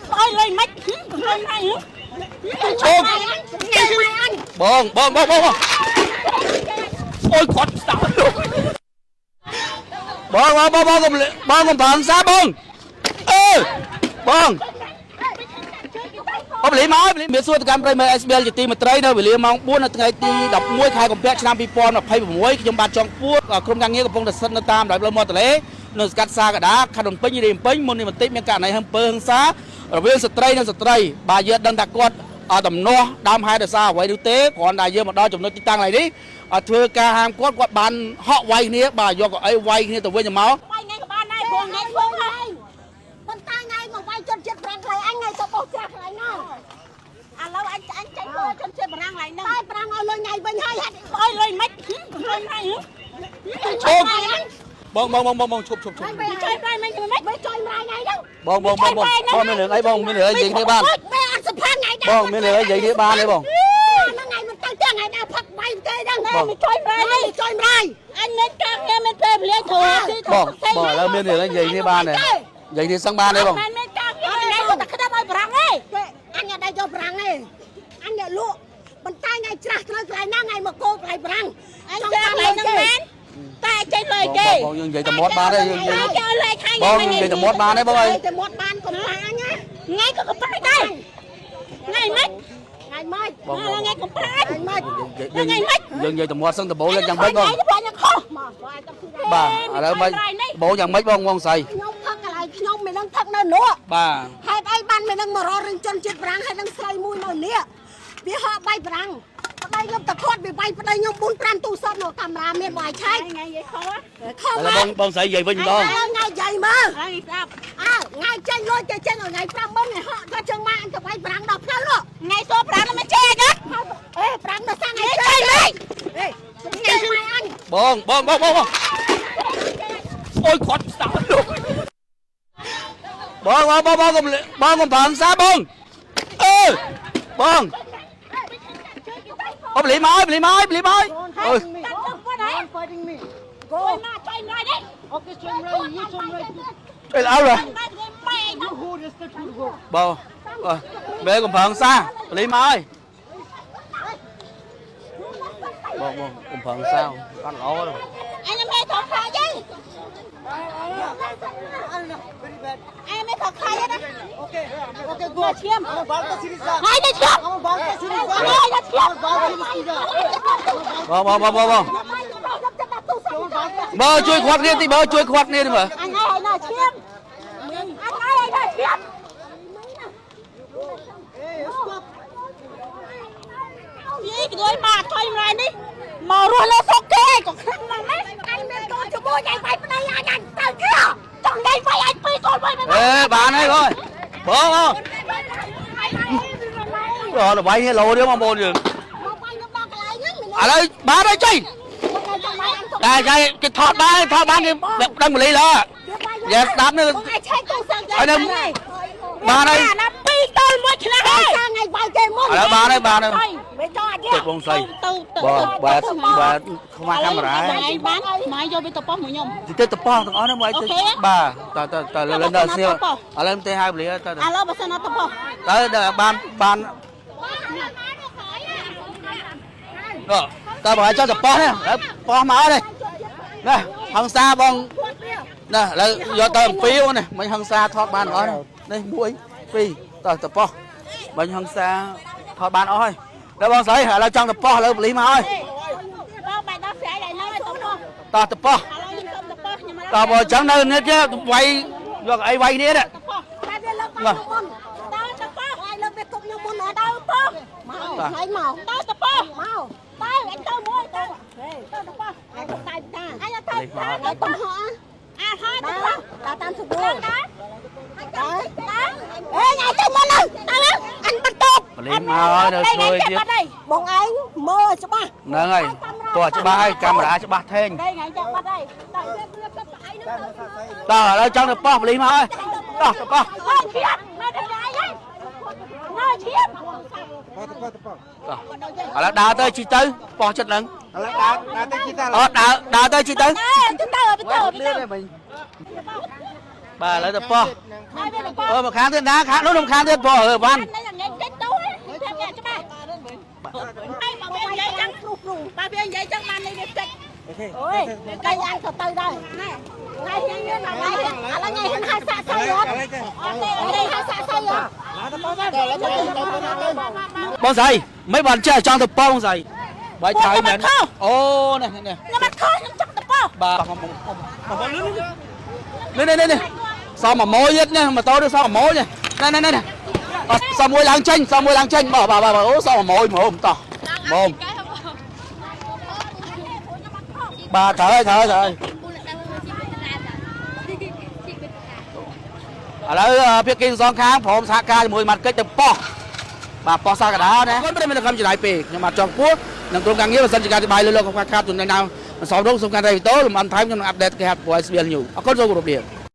ơi lên mấy lên này nữa xuống bông ôi quật sao luôn bông thằng xa bông bông lý máu miền xuôi cam rây mê SBL ជាទីមេត្រីនៅវេលាម៉ោង 4 នៅថ្ងៃទី 11 ខែកុម្ភៈឆ្នាំ 2026 ខ្ញុំបានចង់ពួតក្រុមការងារកំពុងតែស្ថិតនៅតាមដៃផ្លូវមាត់ទន្លេនៅស្កាត់សាកដាខណ្ឌភ្នំពេញរាជពេញមុននេះបន្តិចមានករណីហឹមពើហិង្សារវាងស្ត្រីនិងស្ត្រីបាទយើងដឹងថាគាត់ដំណោះដើមហេតុដោយសារអ្វីនោះទេគ្រាន់តែយើងមកដល់ចំណុចទីតាំងឡើយនេះធ្វើការហាមគាត់បានហក់វាយគ្នាបាទយកកៅអីវាយគ្នាទៅវិញទៅមកវាយថ្ងៃក៏បានដែរព្រោះថ្ងៃធ្វើហើយមិនតាំងថ្ងៃមកវាយជនជាតិប្រាំងខ្លៃអញថ្ងៃទៅបោះចាស់ខ្លៃណាឥឡូវអញចេញធ្វើជនជាតិប្រាំងខ្លៃហ្នឹងតែប្រាំងឲ្យលុយថ្ងៃវិញហើយហេតុអើយលុយមិនលុយថ្ងៃឈប់បងឈប់ជួយប្រៃមិនជួយមិនថ្ងៃហ្នឹងបងមានរឿងអីបងមានរឿងអីនិយាយគ្នាបានបែអត់សផានថ្ងៃដែរបងមានរឿងអីនិយាយគ្នាបានទេបងថ្ងៃមិនទៅថ្ងៃដែរផឹកបាយទេហ្នឹងមិនជួយប្រៃអញមិនកាគេមិនពេលវេលាធ្វើបងឥឡូវមានរឿងអីនិយាយគ្នាបានទេនិយាយគ្នាសឹងបានទេបងមិនកាគេថ្ងៃគាត់តែក្តាប់ឲ្យប្រាំងទេអញអត់ដែរយកប្រាំងទេអញអ្នកលក់បន្តែថ្ងៃច្រាស់ត្រូវថ្ងៃណាថ្ងៃមកគោថ្ងៃប្រាំងអញចាំថ្ងៃហ្នឹងមែនតែចេញលុយគេបងយើងនិយាយតែមាត់បានទេយើងនិយាយចូលលុយខាងបងនិយាយតែមាត់បានទេបងអើយតែមាត់បានកុំប៉ាអញណាថ្ងៃក៏កំប៉ាដែរថ្ងៃម៉េចថ្ងៃម៉េចថ្ងៃកំប៉ាថ្ងៃម៉េចយើងនិយាយតែមាត់សឹងដបូលយ៉ាងម៉េចបងបាទឥឡូវម៉េចបងយ៉ាងម៉េចបងស្រីខ្ញុំផឹកកន្លែងខ្ញុំមិននឹងផឹកនៅនោះបាទហេតុអីបានមិននឹងមករករឿងជនជាតិប្រាំងហើយនឹងស្រីមួយនៅនេះវាហក់បាយប្រាំងប្តីខ្ញុំតគាត់វាវាយប្តីខ្ញុំ 4-5 ទូរស័ព្ទនៅកាមេរ៉ាមានបងឯងឆៃថ្ងៃនិយាយខុសបងស្រីនិយាយវិញម្ដងថ្ងៃនិយាយមើលថ្ងៃប្រាប់ថ្ងៃចេញលុយចេញថ្ងៃ5មុនហក់ទៅជើងម៉ាអញទៅវាយប្រាំងដល់ផ្លូវនោះថ្ងៃសួរប្រាំងមិនចេញអត់ប្រាំងដល់សាំងថ្ងៃចេញលេថ្ងៃម៉ែអញបងអូយគាត់ស្ដាប់លោកបងកុំប្រឹងសាបងបងបលីមកអើយអើយគាត់មកជួយមកនេះអូខេជួយមកយូជួយមកជួយអើយបងបែកុំប្រឹងសាបលីមកអើយបងកុំប្រឹងសាអត់ល្អទេអញមិនថតខ្លាចទេអញមិនថតខ្លាចទេអូខេគួរឈាមបាល់ទៅស៊ីរីសាហើយទៅឈាមបាល់ទៅស៊ីរីសាហើយទៅឈាមបាល់ទៅស៊ីរីសាបើជួយខាត់គ្នាតិចបើជួយខាត់គ្នាទៅមើលអញឲ្យណាឈាមអញឲ្យណាឈាមយីគួយមកថយមកនេះមករស់លើស្រុកគេក៏ខ្លាំងណាស់ម៉េចអញមានកូនជាមួយអញវាយប្តីអញទៅគេចង់ដេញវាយអញពីរកូនវាយមិនបានហើយបងរវាយនេះលោនេះបងប្អូនយើងមកវាយនៅដល់កន្លែងហ្នឹងឥឡូវបានហើយចេញតែគេថតបានគេដឹងបលីឡើយយ៉ាស្ដាប់នេះអញឆែកទៅសឹងទៅបានហើយណាពីរទល់មួយឆ្នាំហើយថ្ងៃវាយគេមុនឥឡូវបានហើយមិនចង់អត់ទេបងស្រីបាទខ្មាស់កាមេរ៉ាឯងបានម៉ែយកវាទៅប៉ោះមួយខ្ញុំទៅប៉ោះទាំងអស់ហ្នឹងមកទៅបាទតើលើដល់ស្នៀវឥឡូវទេហៅបលីទៅឥឡូវបើសិនអត់ទៅប៉ោះទៅបានតើបងចង់ទៅប៉ោះនេះប៉ោះមកនេះណាហង្សាបងណាឥឡូវយកទៅអំពីនេះមិនហង្សាថតបានអស់នេះ1 2ទៅប៉ោះបាញ់ហង្សាថតបានអស់ហើយដល់បងស្រីឥឡូវចង់ទៅប៉ោះឥឡូវបលីមកហើយបងបាយដល់ស្រីហើយហ្នឹងទៅប៉ោះទៅប៉ោះតើបើអញ្ចឹងនៅនេះគេវាយយកអីវាយនេះតែវាលើកមុនទៅប៉ោះហើយលើកវាទុកខ្ញុំមុនដល់ប៉ោះមកហើយមកទៅប៉ោះមកទៅអញទៅមួយទៅប៉ោះអញទៅតែតាអញទៅទៅហោហើយដល់តាមសុខដល់អេញទៅមុនទៅអញបន្ទប់បលីមកហើយនៅជួយទៀតបងឯងមើលច្បាស់ហ្នឹងហើយតោះច្បាស់ហើយកាមេរ៉ាច្បាស់ថេងថ្ងៃចាំបាត់ហើយតើឥឡូវចង់ទៅប៉ោះបលីមកហើយតោះទៅប៉ោះឈាមមកទៅឯងហើយមកឈាមឥឡូវដើរទៅជីទៅប៉ោះចិត្តហ្នឹងឥឡូវដើរទៅជីទៅដើរទៅជីទៅទៅលឿនទេមិញ bà lấy tập po ហើយវាទៅប៉ mà kháng thế đá kháng nó không kháng thế po ở van នេះយ៉ាងនេះតិចទៅទេតែច្បាស់ហើយបើវានិយាយចឹងគ្រូបើវានិយាយចឹងបាននេះវាតិចអូយកាយយ៉ាងទៅទៅដែរណែថ្ងៃនេះយើងមកថ្ងៃឥឡូវថ្ងៃហឹងហៅសាក់សៃអត់អត់ទេហៅសាក់សៃអត់ bông dày mấy bạn trẻ trong tập po bông dày bài trái mẹ ô này này ខ្ញុំអត់ឃើញខ្ញុំចង់ទៅប៉ bà này này này sao mà môi hết nha mà tôi được sao mà môi này này này này sao môi lang chanh bà ố sao mà môi mà ôm to mồm bà trời ơi ở đây phía kia giòn kháng phồng xa ca mùi mặt cái tập po bà po xa cả đó nè con bên đây mình không chỉ đại pì nhưng mà trong quốc nằm trong càng nghĩa là dân chỉการbài lên không khai tuần này nào mà sau đó xong càng đây tối làm ăn thái nhưng mà update cái hạt của SBL nhiều con dâu của độc địa